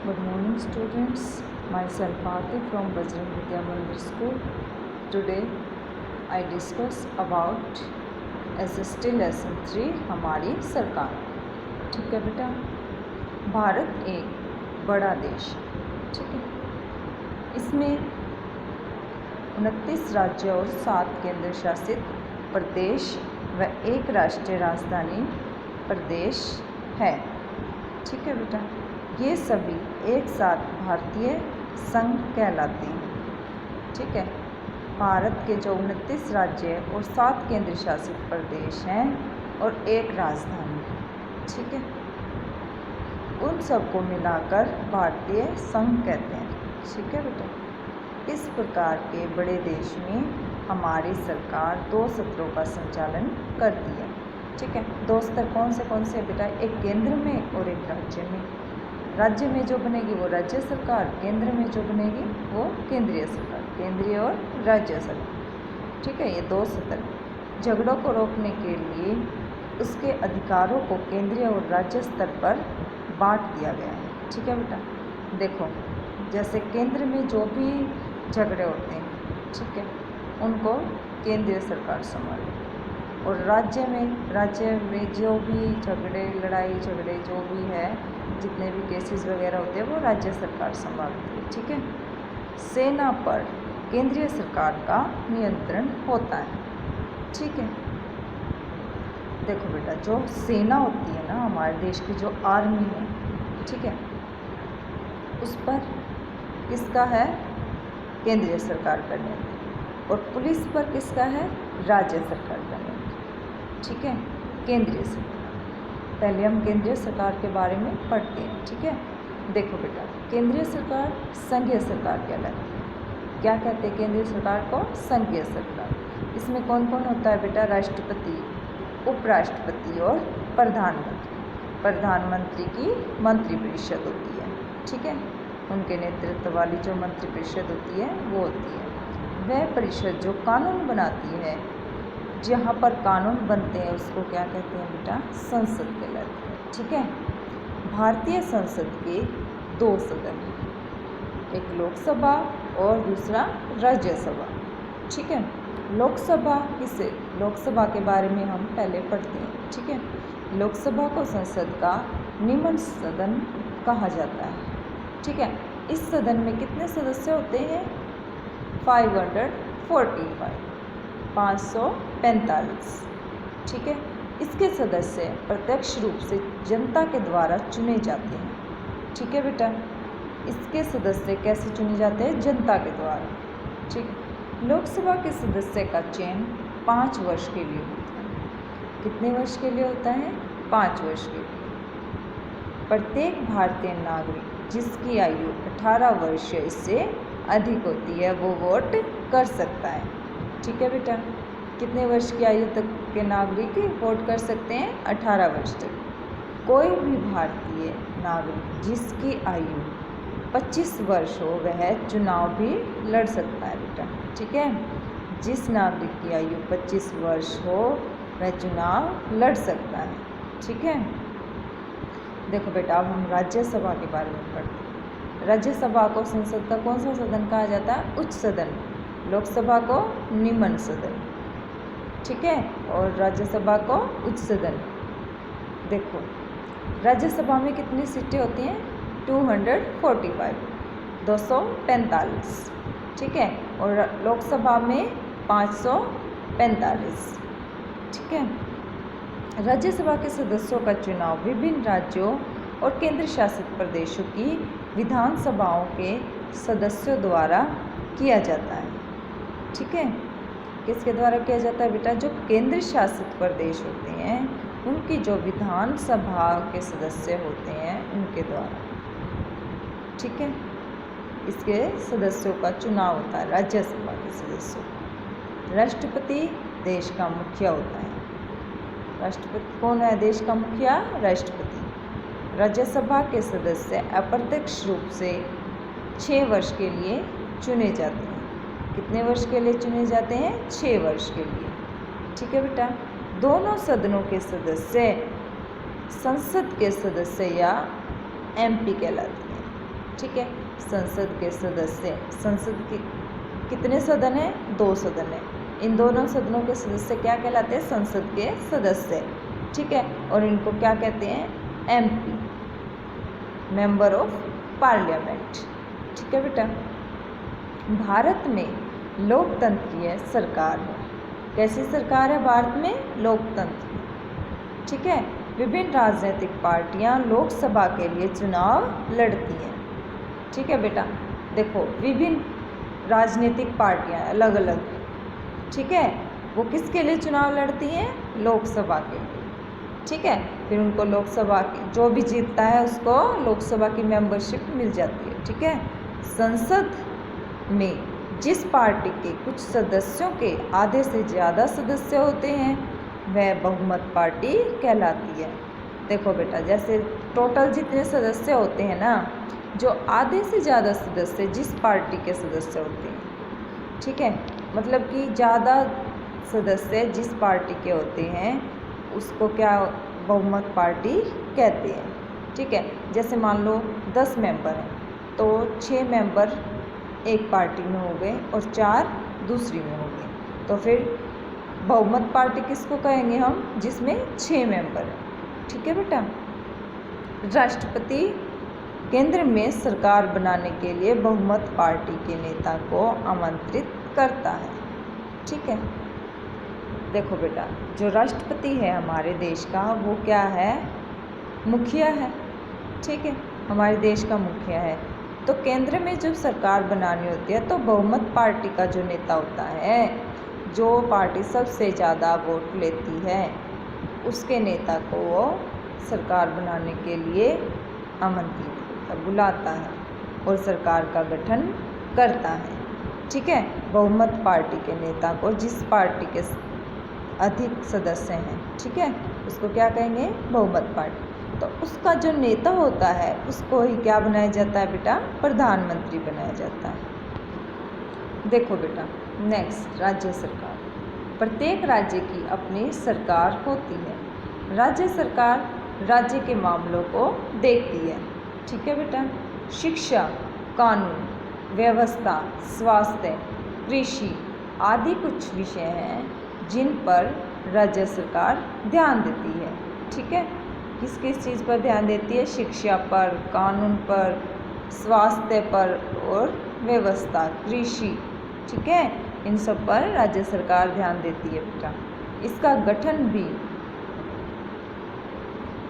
Good morning students, myself Aarti from Bajrang Vidya Mandir School. Today I discuss about SST Lesson 3 हमारी सरकार। ठीक है बेटा, भारत एक बड़ा देश है, ठीक है। इसमें 29 राज्य और 7 केंद्र शासित प्रदेश व एक राष्ट्रीय राजधानी प्रदेश है, ठीक है बेटा। ये सभी एक साथ भारतीय संघ कहलाते हैं, ठीक है। भारत के जो 29 राज्य और 7 केंद्र शासित प्रदेश हैं और एक राजधानी, ठीक है, उन सबको मिलाकर भारतीय संघ कहते हैं, ठीक है बेटा। इस प्रकार के बड़े देश में हमारी सरकार 2 सत्रों का संचालन करती है, ठीक है। 2 सत्र कौन से बेटा? एक केंद्र में और एक राज्य में। राज्य में जो बनेगी वो राज्य सरकार, केंद्र में जो बनेगी वो केंद्रीय सरकार, केंद्रीय और राज्य सरकार, ठीक है। ये 2 सत्र झगड़ों को रोकने के लिए उसके अधिकारों को केंद्रीय और राज्य स्तर पर बांट दिया गया है, ठीक है बेटा। देखो, जैसे केंद्र में जो भी झगड़े होते हैं, ठीक है, उनको केंद्रीय सरकार संभाले, और राज्य में जो भी लड़ाई झगड़े जो भी है, जितने भी केसेस वगैरह होते हैं वो राज्य सरकार संभालती है, ठीक है। सेना पर केंद्रीय सरकार का नियंत्रण होता है, ठीक है। देखो बेटा, जो सेना होती है ना हमारे देश की, जो आर्मी है, ठीक है, उस पर किसका है? केंद्रीय सरकार का नियंत्रण। और पुलिस पर किसका है? राज्य सरकार का नियंत्रण, ठीक है। केंद्रीय सरकार, पहले हम केंद्रीय सरकार के बारे में पढ़ते हैं, ठीक है। देखो बेटा, केंद्रीय सरकार संघीय सरकार कहलाती है। क्या कहते हैं केंद्रीय सरकार को? संघीय सरकार। इसमें कौन कौन होता है बेटा? राष्ट्रपति, उपराष्ट्रपति और प्रधानमंत्री। प्रधानमंत्री की मंत्रिपरिषद होती है, ठीक है। उनके नेतृत्व वाली जो मंत्रिपरिषद होती है वो होती है। वह परिषद जो कानून बनाती है, जहाँ पर कानून बनते हैं, उसको क्या कहते हैं बेटा? संसद कहलाती है, ठीक है। भारतीय संसद के 2 सदन हैं, एक लोकसभा और दूसरा राज्यसभा, ठीक है। लोकसभा के बारे में हम पहले पढ़ते हैं, ठीक है। लोकसभा को संसद का निम्न सदन कहा जाता है, ठीक है। इस सदन में कितने सदस्य होते हैं? 545, ठीक है। इसके सदस्य प्रत्यक्ष रूप से जनता के द्वारा चुने जाते हैं, ठीक है बेटा। इसके सदस्य कैसे चुने जाते हैं? जनता के द्वारा, ठीक है। लोकसभा के सदस्य का चयन 5 वर्ष के लिए होता है। कितने वर्ष के लिए होता है? 5 वर्ष के लिए। प्रत्येक भारतीय नागरिक जिसकी आयु 18 वर्ष या इससे अधिक होती है वो वोट कर सकता है, ठीक है बेटा। कितने वर्ष की आयु तक के नागरिक वोट कर सकते हैं? 18 वर्ष तक। कोई भी भारतीय नागरिक जिसकी आयु 25 वर्ष हो वह चुनाव भी लड़ सकता है बेटा, ठीक है। जिस नागरिक की आयु 25 वर्ष हो वह चुनाव लड़ सकता है, ठीक है। देखो बेटा, अब हम राज्यसभा के बारे में पढ़ते हैं। राज्यसभा को संसद का कौन सा सदन कहा जाता है? उच्च सदन। लोकसभा को निम्न सदन, ठीक है, और राज्यसभा को उच्च सदन। देखो, राज्यसभा में कितनी सीटें होती हैं? 245, ठीक है, और लोकसभा में 545, ठीक है। राज्यसभा के सदस्यों का चुनाव विभिन्न राज्यों और केंद्र शासित प्रदेशों की विधानसभाओं के सदस्यों द्वारा किया जाता है, ठीक है। किसके द्वारा किया जाता है बेटा? जो केंद्र शासित प्रदेश होते हैं उनकी जो विधानसभा के सदस्य होते हैं उनके द्वारा, ठीक है। इसके सदस्यों का चुनाव होता है, राज्यसभा के सदस्यों। राष्ट्रपति देश का मुखिया होता है। राष्ट्रपति कौन है? देश का मुखिया राष्ट्रपति। राज्यसभा के सदस्य अप्रत्यक्ष रूप से 6 वर्ष के लिए चुने जाते हैं। कितने वर्ष के लिए चुने जाते हैं? 6 वर्ष के लिए, ठीक है बेटा। दोनों सदनों के सदस्य संसद के सदस्य या MP कहलाते हैं, ठीक है। संसद के सदस्य, संसद के कितने सदन हैं? 2 सदन हैं। इन दोनों सदनों के सदस्य क्या कहलाते हैं? संसद के सदस्य, ठीक है। और इनको क्या कहते हैं? MP, मेंबर ऑफ पार्लियामेंट, ठीक है बेटा। भारत में लोकतंत्रीय सरकार है। कैसी सरकार है भारत में? लोकतंत्र, ठीक है। विभिन्न राजनीतिक पार्टियां लोकसभा के लिए चुनाव लड़ती हैं, ठीक है बेटा। देखो, विभिन्न राजनीतिक पार्टियां अलग अलग, ठीक है, वो किसके लिए चुनाव लड़ती हैं? लोकसभा के लिए, ठीक है। फिर उनको लोकसभा की, जो भी जीतता है उसको लोकसभा की मेंबरशिप मिल जाती है, ठीक है। संसद में जिस पार्टी के कुछ सदस्यों के आधे से ज़्यादा सदस्य होते हैं वह बहुमत पार्टी कहलाती है। देखो बेटा, जैसे टोटल जितने सदस्य होते हैं ना, जो आधे से ज़्यादा सदस्य जिस पार्टी के सदस्य होते हैं, ठीक है, मतलब कि ज़्यादा सदस्य जिस पार्टी के होते हैं उसको क्या बहुमत पार्टी कहते हैं, ठीक है। जैसे मान लो 10 मेंबर हैं तो 6 मेंबर एक पार्टी में हो गए और 4 दूसरी में हो गए, तो फिर बहुमत पार्टी किसको कहेंगे हम? जिसमें 6 मेंबर हैं, ठीक है बेटा। राष्ट्रपति केंद्र में सरकार बनाने के लिए बहुमत पार्टी के नेता को आमंत्रित करता है, ठीक है। देखो बेटा, जो राष्ट्रपति है हमारे देश का वो क्या है? मुखिया है, ठीक है, हमारे देश का मुखिया है। तो केंद्र में जब सरकार बनानी होती है तो बहुमत पार्टी का जो नेता होता है, जो पार्टी सबसे ज़्यादा वोट लेती है, उसके नेता को वो सरकार बनाने के लिए आमंत्रित बुलाता है और सरकार का गठन करता है, ठीक है। बहुमत पार्टी के नेता को, जिस पार्टी के अधिक सदस्य हैं, ठीक है, उसको क्या कहेंगे? बहुमत पार्टी। तो उसका जो नेता होता है उसको ही क्या बनाया जाता है बेटा? प्रधानमंत्री बनाया जाता है। देखो बेटा, नेक्स्ट, राज्य सरकार। प्रत्येक राज्य की अपनी सरकार होती है। राज्य सरकार राज्य के मामलों को देखती है, ठीक है बेटा। शिक्षा, कानून व्यवस्था, स्वास्थ्य, कृषि आदि कुछ विषय हैं जिन पर राज्य सरकार ध्यान देती है, ठीक है। किस किस चीज़ पर ध्यान देती है? शिक्षा पर, कानून पर, स्वास्थ्य पर और व्यवस्था, कृषि, ठीक है, इन सब पर राज्य सरकार ध्यान देती है बेटा। इसका गठन भी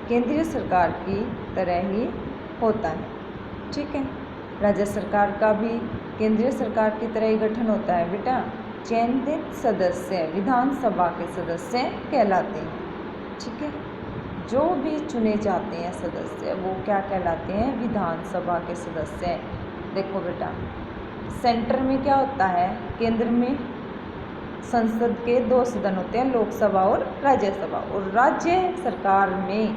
केंद्रीय सरकार की तरह ही होता है, ठीक है। राज्य सरकार का भी केंद्रीय सरकार की तरह ही गठन होता है बेटा। चयनित सदस्य विधानसभा के सदस्य कहलाते हैं, ठीक है। जो भी चुने जाते हैं सदस्य वो क्या कहलाते हैं? विधानसभा के सदस्य। देखो बेटा, सेंटर में क्या होता है? केंद्र में संसद के 2 सदन होते हैं, लोकसभा और राज्यसभा, और राज्य सरकार में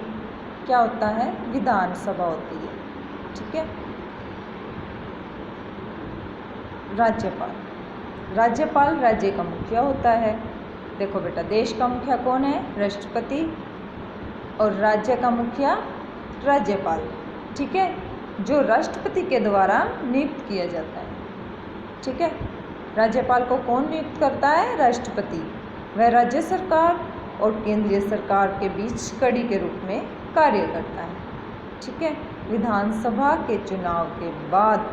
क्या होता है? विधानसभा होती है, ठीक है। राज्यपाल, राज्यपाल राज्य का मुखिया होता है। देखो बेटा, देश का मुखिया कौन है? राष्ट्रपति, और राज्य का मुखिया राज्यपाल, ठीक है, जो राष्ट्रपति के द्वारा नियुक्त किया जाता है, ठीक है। राज्यपाल को कौन नियुक्त करता है? राष्ट्रपति। वह राज्य सरकार और केंद्रीय सरकार के बीच कड़ी के रूप में कार्य करता है, ठीक है। विधानसभा के चुनाव के बाद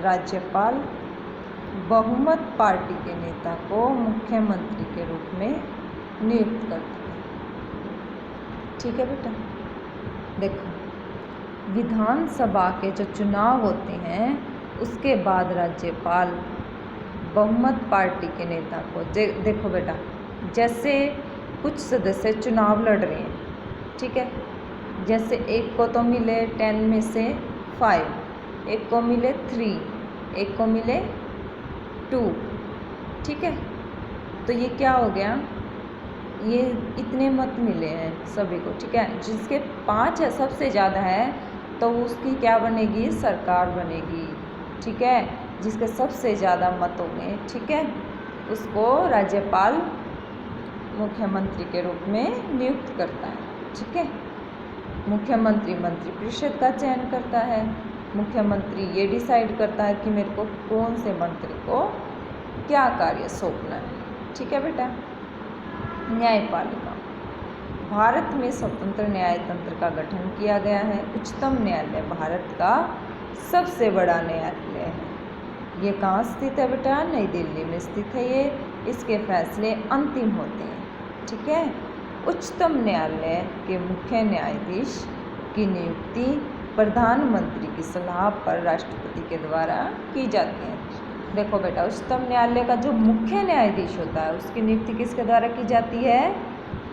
राज्यपाल बहुमत पार्टी के नेता को मुख्यमंत्री के रूप में नियुक्त करता है, ठीक है बेटा। देखो, विधानसभा के जो चुनाव होते हैं उसके बाद राज्यपाल बहुमत पार्टी के नेता को, देखो बेटा, जैसे कुछ सदस्य चुनाव लड़ रहे हैं, ठीक है, जैसे एक को तो मिले 10 में से 5, एक को मिले 3, एक को मिले 2, ठीक है। तो ये क्या हो गया? ये इतने मत मिले हैं सभी को, ठीक है। जिसके 5 है, सबसे ज़्यादा है, तो उसकी क्या बनेगी? सरकार बनेगी, ठीक है। जिसके सबसे ज़्यादा मत होंगे, ठीक है, उसको राज्यपाल मुख्यमंत्री के रूप में नियुक्त करता है, ठीक है। मुख्यमंत्री मंत्रिपरिषद का चयन करता है, मुख्यमंत्री ये डिसाइड करता है कि मेरे को कौन से मंत्री को क्या कार्य सौंपना है। ठीक है बेटा। न्यायपालिका, भारत में स्वतंत्र न्याय तंत्र का गठन किया गया है। उच्चतम न्यायालय भारत का सबसे बड़ा न्यायालय है। ये कहाँ स्थित है बेटा? नई दिल्ली में स्थित है ये। इसके फैसले अंतिम होते हैं। ठीक है। उच्चतम न्यायालय के मुख्य न्यायाधीश की नियुक्ति प्रधानमंत्री की सलाह पर राष्ट्रपति के द्वारा की जाती है। देखो बेटा, उच्चतम न्यायालय का जो मुख्य न्यायाधीश होता है उसकी नियुक्ति किसके द्वारा की जाती है?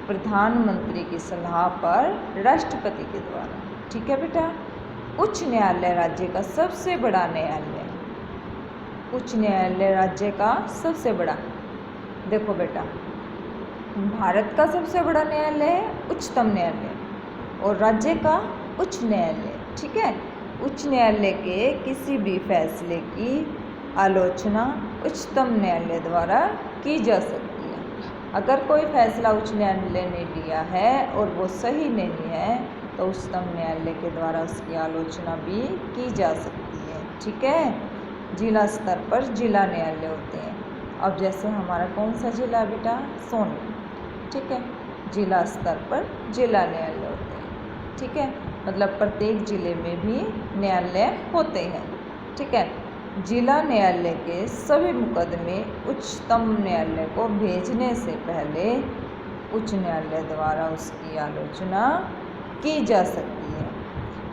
प्रधानमंत्री की सलाह पर राष्ट्रपति के द्वारा। ठीक है बेटा। उच्च न्यायालय राज्य का सबसे बड़ा न्यायालय। उच्च न्यायालय राज्य का सबसे बड़ा, देखो बेटा, भारत का सबसे बड़ा न्यायालय है उच्चतम न्यायालय और राज्य का उच्च न्यायालय। ठीक है। उच्च न्यायालय के किसी भी फैसले की आलोचना उच्चतम न्यायालय द्वारा की जा सकती है। अगर कोई फैसला उच्च न्यायालय ने लिया है और वो सही नहीं है तो उच्चतम न्यायालय के द्वारा उसकी आलोचना भी की जा सकती है। ठीक है। जिला स्तर पर जिला न्यायालय होते हैं। अब जैसे हमारा कौन सा जिला है बेटा? सोनभद्र। ठीक है। जिला स्तर पर जिला न्यायालय होते हैं। ठीक है। मतलब प्रत्येक जिले में भी न्यायालय होते हैं। ठीक है। जिला न्यायालय के सभी मुकदमे उच्चतम न्यायालय को भेजने से पहले उच्च न्यायालय द्वारा उसकी आलोचना की जा सकती है।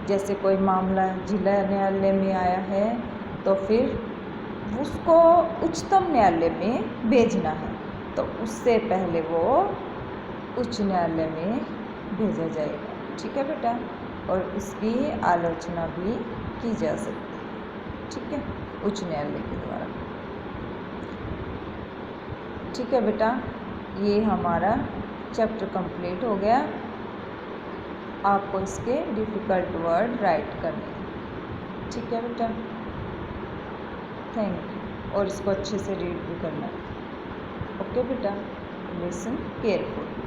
जैसे कोई मामला जिला न्यायालय में आया है तो फिर उसको उच्चतम न्यायालय में भेजना है तो उससे पहले वो उच्च न्यायालय में भेजा जाएगा। ठीक है बेटा। और उसकी आलोचना भी की जा सकती है। ठीक है। उच्च न्यायालय के द्वारा। ठीक है बेटा। ये हमारा चैप्टर कंप्लीट हो गया। आपको इसके डिफ़िकल्ट वर्ड राइट करने हैं। ठीक है बेटा। Thank you. और इसको अच्छे से रीड भी करना है। ओके बेटा। Listen careful.